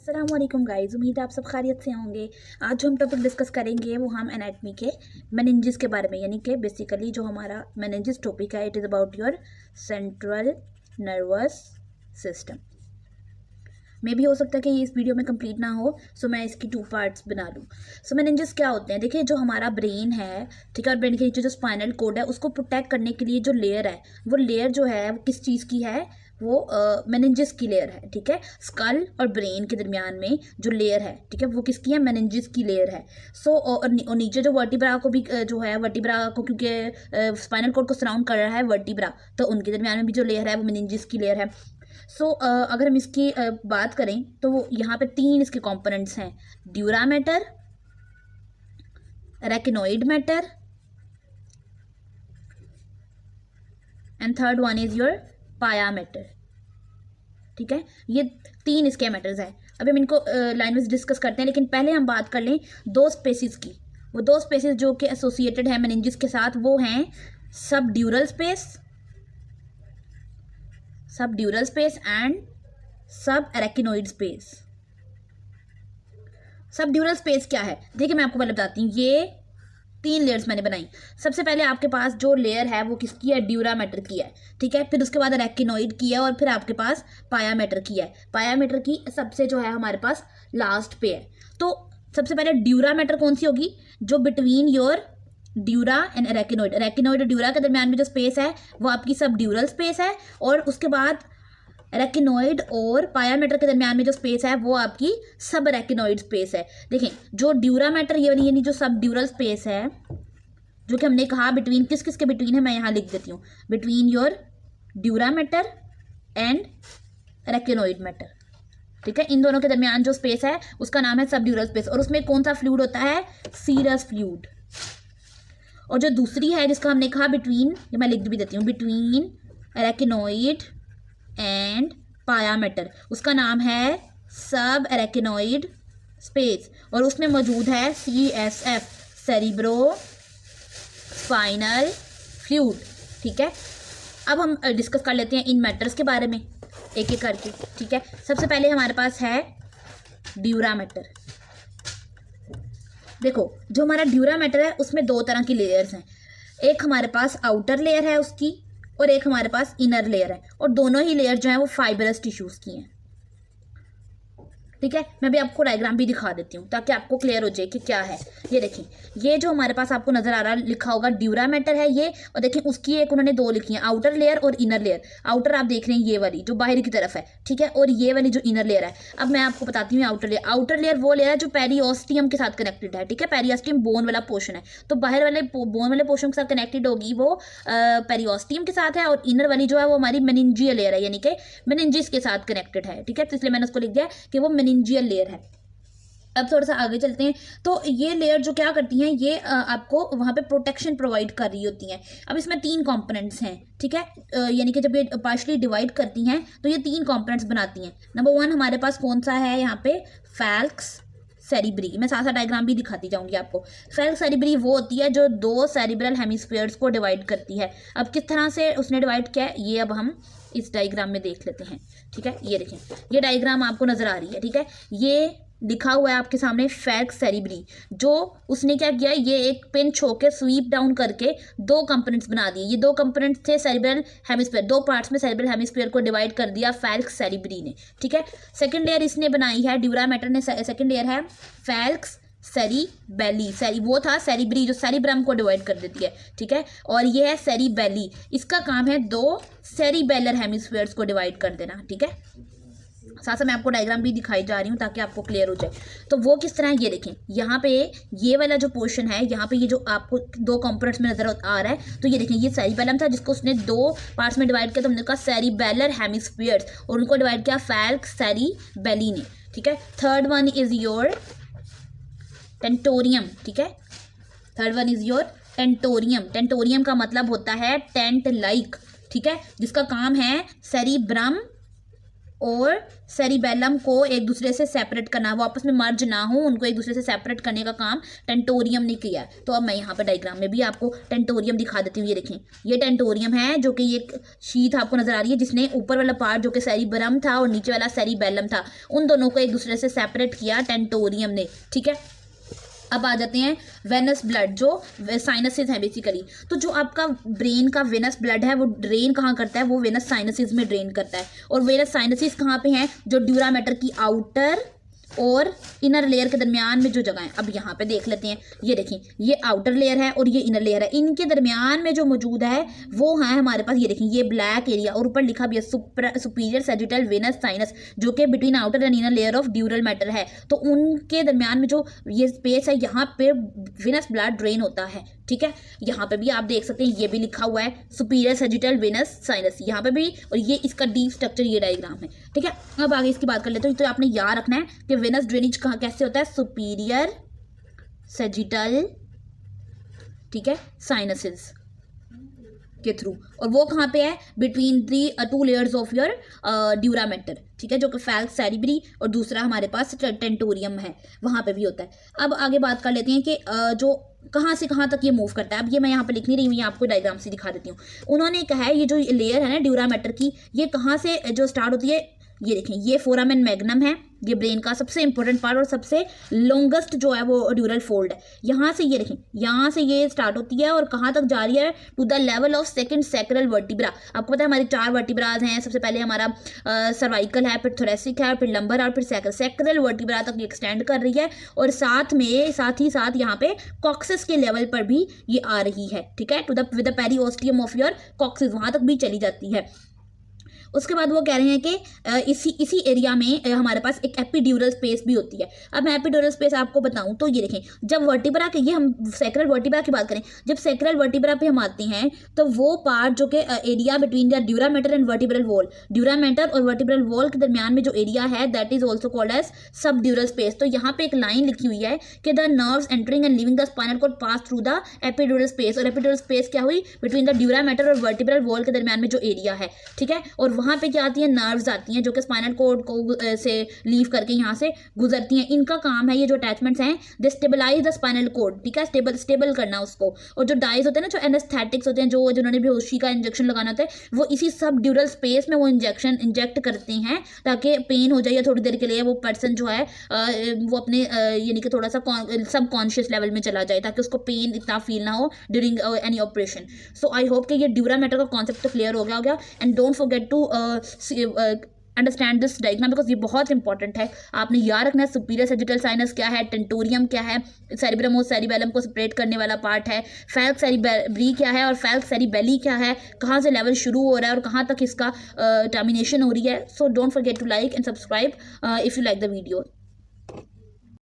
अस्सलाम वालेकुम गाइस, उम्मीद है आप सब खैरियत से होंगे। आज जो हम टॉपिक डिस्कस करेंगे वो हम एनाटमी के मेनिंजेस के बारे में, यानी कि बेसिकली जो हमारा मेनिंजेस टॉपिक है it is about your central nervous system. मे भी हो सकता है कि ये इस वीडियो में कंप्लीट ना हो, सो मैं इसकी 2 पार्ट्स बना लूँ। सो मेनिंजेस क्या होते हैं? देखिए, जो हमारा ब्रेन है, ठीक है, और ब्रेन के नीचे जो स्पाइनल कोड है उसको प्रोटेक्ट करने के लिए जो लेयर है, वो लेयर जो है वो किस चीज़ की है? वो मेनिंजेस की लेयर है, ठीक है। स्कल और ब्रेन के दरमियान में जो लेयर है, ठीक है, वो किसकी है? मेनिंजेस की लेयर है। सो और नीचे जो वर्टिब्रा को भी जो है, वर्टिब्रा को क्योंकि स्पाइनल कोड को सराउंड कर रहा है वर्टिब्रा, तो उनके दरमियान में भी जो लेयर है वो मेनिंजेस की लेयर है। सो अगर हम इसकी बात करें तो यहाँ पे 3 इसके कंपोनेंट्स हैं: dura mater, arachnoid mater and third one is your pia mater, ठीक है। ये 3 इसके मैटर्स हैं। अभी हम इनको लाइन वाइज डिस्कस करते हैं, लेकिन पहले हम बात कर लें 2 स्पेसिस की। वो 2 स्पेसिस जो कि एसोसिएटेड है मेनिंजेस के साथ, वो हैं सबड्यूरल स्पेस एंड सब एरेकिनोइड स्पेस। सबड्यूरल स्पेस क्या है? देखिए, मैं आपको पहले बताती हूँ। ये 3 लेयर्स मैंने बनाई। सबसे पहले आपके पास जो लेयर है वो किसकी है? ड्यूरा मैटर की है, ठीक है। फिर उसके बाद एरेकिनोइड की है, और फिर आपके पास पाया मैटर की है। पाया मैटर की सबसे जो है हमारे पास लास्ट पे है। तो सबसे पहले ड्यूरा मैटर कौन सी होगी? जो बिटवीन योर ड्यूरा एंड एरेकिनोइड और ड्यूरा के दरमियान में जो स्पेस है वो आपकी सबड्यूरल स्पेस है, और उसके बाद रेकिनोइड और पाया मैटर के दरमियान में जो स्पेस है वो आपकी सब रेकिनोइड स्पेस है। देखें, जो ड्यूरा मैटर ये यानी जो सब ड्यूरल स्पेस है, जो कि हमने कहा बिटवीन किस किस के बिटवीन है, मैं यहाँ लिख देती हूँ, between your dura mater and arachnoid mater, ठीक है। इन दोनों के दरमियान जो स्पेस है उसका नाम है सब ड्यूरल स्पेस, और उसमें कौन सा फ्लूइड होता है? Serous fluid. और जो दूसरी है जिसका हमने कहा बिटवीन, ये मैं लिख भी देती हूँ, बिटवीन रेकिनोइड एंड पाया मैटर, उसका नाम है सब एरेकिनोइड स्पेस, और उसमें मौजूद है CSF, सेरिब्रो स्पाइनल फ्लूइड, ठीक है। अब हम डिस्कस कर लेते हैं इन मैटर्स के बारे में एक एक करके, ठीक है। सबसे पहले हमारे पास है ड्यूरा मैटर। देखो, जो हमारा ड्यूरा मैटर है उसमें 2 तरह की लेयर्स हैं। एक हमारे पास आउटर लेयर है उसकी, और एक हमारे पास इनर लेयर है, और दोनों ही लेयर जो है वो फाइबरस टिश्यूज की हैं, ठीक है। मैं भी आपको डायग्राम भी दिखा देती हूँ ताकि आपको क्लियर हो जाए कि क्या है। ये देखें, ये जो हमारे पास आपको नजर आ रहा लिखा होगा ड्यूरा मैटर है ये, और देखें उसकी एक उन्होंने 2 लिखी है, आउटर लेयर और इनर लेयर। आउटर आप देख रहे हैं ये वाली जो बाहर की तरफ है, ठीक है, और ये वाली जो इनर लेयर है। अब मैं आपको बताती हूँ आउटर लेयर। आउटर लेयर वो लेयर है जो पेरियोस्टियम के साथ कनेक्टेड है, ठीक है। पेरियोस्टियम बोन वाला पोर्शन है, तो बाहर वाले बोन वाले पोर्शन के साथ कनेक्टेड होगी वो पेरियोस्टियम के साथ है, और इनर वाली जो है वो हमारी मेनिंजियल लेयर है, यानी कि मेनिंजिस के साथ कनेक्टेड है, ठीक है। तो इसलिए मैंने उसको लिख दिया कि वो मेनिंजियल लेयर है। अब थोड़ा सा आगे चलते हैं। तो ये लेयर जो क्या करती हैं, ये आपको वहाँ पे प्रोटेक्शन प्रोवाइड कर रही होती हैं। अब इसमें 3 कंपोनेंट्स हैं, ठीक है, यानी कि जब ये पार्शली डिवाइड करती हैं तो ये 3 कंपोनेंट्स बनाती हैं। नंबर 1 हमारे पास कौन सा है यहाँ पे? फैल्क्स सेरिब्री। मैं साथ साथ डायग्राम भी दिखाती जाऊंगी आपको। फैल्क्स सेरिब्री वो होती है जो 2 सेरिब्रल हेमिस्फीयर्स को डिवाइड करती है। अब किस तरह से उसने डिवाइड किया है ये अब हम इस डायग्राम में देख लेते हैं, ठीक है। ये देखें, ये डायग्राम आपको नजर आ रही है, ठीक है। ये लिखा हुआ है आपके सामने फैल्क्स सेरिब्री। जो उसने क्या किया, ये एक पिंच होके स्वीप डाउन करके 2 कंपोनेंट्स बना दिए। ये 2 कंपोनेंट्स थे सेरिब्रल हेमिस्फीयर, 2 पार्ट्स में सेरिब्रल हेमिस्फीयर को डिवाइड कर दिया फैल्क्स सेरिब्री ने, ठीक है। सेकंड लेयर इसने बनाई है, ड्यूरा मैटर ने सेकंड लेयर है फैल्क्स सेरिबेली। वो था सेरिब्री जो सेरिब्रम को डिवाइड कर देती है, ठीक है, और ये है सेरिबेली। इसका काम है 2 सेरिबेलर हेमिस्फीयर्स को डिवाइड कर देना, ठीक है। साथ साथ मैं आपको डायग्राम भी दिखाई जा रही हूँ ताकि आपको क्लियर हो जाए। तो वो किस तरह है ये देखें, यहाँ पे ये वाला जो पोर्शन है, यहाँ पे ये जो आपको 2 कंपोनेंट्स में नजर आ रहा है, तो ये देखें ये सेरिबेलम था जिसको उसने 2 पार्ट्स में डिवाइड किया, तो हमने कहा सेरिबेलर हेमिस्फीयर्स, और उनको डिवाइड किया फैल्क्स सेरिबेली ने, ठीक है। Third one is your tentorium, ठीक है। Third one is your tentorium. Tentorium का मतलब होता है टेंट लाइक, ठीक है, जिसका काम है सेरिब्रम और सेरिबेलम को एक दूसरे से सेपरेट करना, वो आपस में मर्ज ना हो, उनको एक दूसरे से सेपरेट करने का काम टेंटोरियम ने किया है। तो अब मैं यहाँ पे डायग्राम में भी आपको टेंटोरियम दिखा देती हूँ। ये देखें, ये टेंटोरियम है जो कि ये शीट आपको नजर आ रही है, जिसने ऊपर वाला पार्ट जो कि सेरिब्रम था और नीचे वाला सेरिबेलम था, उन दोनों को एक दूसरे से सेपरेट किया टेंटोरियम ने। ठीक है, अब आ जाते हैं वेनस ब्लड, जो साइनसेस हैं बेसिकली। तो जो आपका ब्रेन का वेनस ब्लड है वो ड्रेन कहाँ करता है, वो वेनस साइनसेस में ड्रेन करता है। और वेनस साइनसेस कहाँ पे हैं, जो ड्यूरा मैटर की आउटर और इनर लेयर के दरमियान में जो जगह है। अब यहाँ पे देख लेते हैं, ये देखें, ये आउटर लेयर है और ये इनर लेयर है, इनके दरमियान में जो मौजूद है वो है हमारे पास, ये देखें, ये ब्लैक एरिया, और ऊपर लिखा भी है सुपीरियर सैजिटल वेनस साइनस, जो कि between outer and inner layer of ड्यूरल matter है। तो उनके दरमियान में जो ये स्पेस है, यहाँ पे वेनस ब्लड ड्रेन होता है। ठीक है, यहाँ पे भी आप देख सकते हैं, ये भी लिखा हुआ है सुपीरियर सैजिटल वेनस साइनस, यहाँ पे भी, और ये इसका डीप स्ट्रक्चर, ये डायग्राम है। ठीक है, अब आगे इसकी बात कर लेते हैं। तो आपने याद रखना है कि वेनस ड्रेनेज कहाँ कैसे होता है, सुपीरियर सैजिटल, ठीक है, साइनसेस के थ्रू, और वो कहाँ पे है, between the two layers of your dura matter. ठीक है, जो कि फैल्क्स सेरिब्री और दूसरा हमारे पास टेंटोरियम है, वहाँ पे भी होता है। अब आगे बात कर लेते हैं कि जो कहाँ से कहाँ तक ये मूव करता है। अब ये मैं यहाँ पे लिख नहीं रही हूँ, ये आपको डायग्राम से दिखा देती हूँ। उन्होंने कहा है ये जो लेयर है ना ड्यूरा मैटर की, ये कहाँ से जो स्टार्ट होती है, ये देखें, ये फोरामेन मैग्नम है, ये ब्रेन का सबसे इंपॉर्टेंट पार्ट और सबसे लॉन्गेस्ट जो है वो ड्यूरल फोल्ड है। यहाँ से ये देखें, यहाँ से ये स्टार्ट होती है और कहाँ तक जा रही है, to the level of second sacral vertebra. आपको पता है हमारी 4 वर्टिब्राज हैं, सबसे पहले हमारा सर्वाइकल है, फिर थोरेसिक है, फिर लंबर और फिर सैक्रल वर्टिब्रा तक एक्सटेंड कर रही है, और साथ ही साथ यहाँ पे कॉक्सिस के लेवल पर भी ये आ रही है। ठीक है, to the with the periosteum of your coccyx, वहाँ तक भी चली जाती है। उसके बाद वो कह रहे हैं कि इसी एरिया में हमारे पास एक एपिड्यूरल स्पेस भी होती है। अब मैं एपिड्यूरल स्पेस आपको बताऊं तो ये देखें, जब वर्टिब्रा के, ये हम सैक्रल वर्टिब्रा की बात करें, जब सैक्रल वर्टिब्रा पे हम आते हैं तो वो पार्ट जो कि area between the dura mater and vertebral wall, dura mater और वर्टिब्रल वॉल के दरमियान में जो एरिया है, that is also called as subdural space. तो यहाँ पे एक लाइन लिखी हुई है कि the nerves entering and leaving the spinal cord pass through the epidural space. और एपिड्यूरल स्पेस क्या हुई, बिटवीन द ड्यूरा मैटर और वर्टिब्रल वॉल के दरमियान में जो एरिया है। ठीक है, और वहाँ पे क्या आती है, नर्व्स आती हैं जो कि स्पाइनल कॉर्ड को से लीव करके यहाँ से गुजरती हैं। इनका काम है, ये जो अटैचमेंट्स हैं, दे स्टेबलाइज द स्पाइनल कॉर्ड। ठीक है, स्टेबल करना उसको। और जो डाइज होते हैं ना, जो एनेस्थेटिक्स होते हैं, जो जिन्होंने बेहोशी का इंजेक्शन लगाना होता है, वो इसी सब ड्यूरल स्पेस में वो इंजेक्ट करते हैं ताकि पेन हो जाए या थोड़ी देर के लिए वो पर्सन जो है वो अपने यानी कि थोड़ा सा सब कॉन्शियस लेवल में चला जाए, ताकि उसको पेन इतना फील ना हो during any operation. So I hope कि ये ड्यूरा मैटर का कॉन्सेप्ट तो क्लियर हो गया and don't forget to understand this diagram, because ये बहुत इंपॉर्टेंट है। आपने याद रखना है सुपीरियर सैजिटल साइनस क्या है, टेंटोरियम क्या है, सेरिब्रम और सेरिबेलम को सेपरेट करने वाला पार्ट है, फैल्क्स सेरिब्री क्या है और फैल्क्स सेरिबेली क्या है, कहाँ से लेवल शुरू हो रहा है और कहाँ तक इसका टर्मिनेशन हो रही है। So don't forget to like and subscribe if you like the video.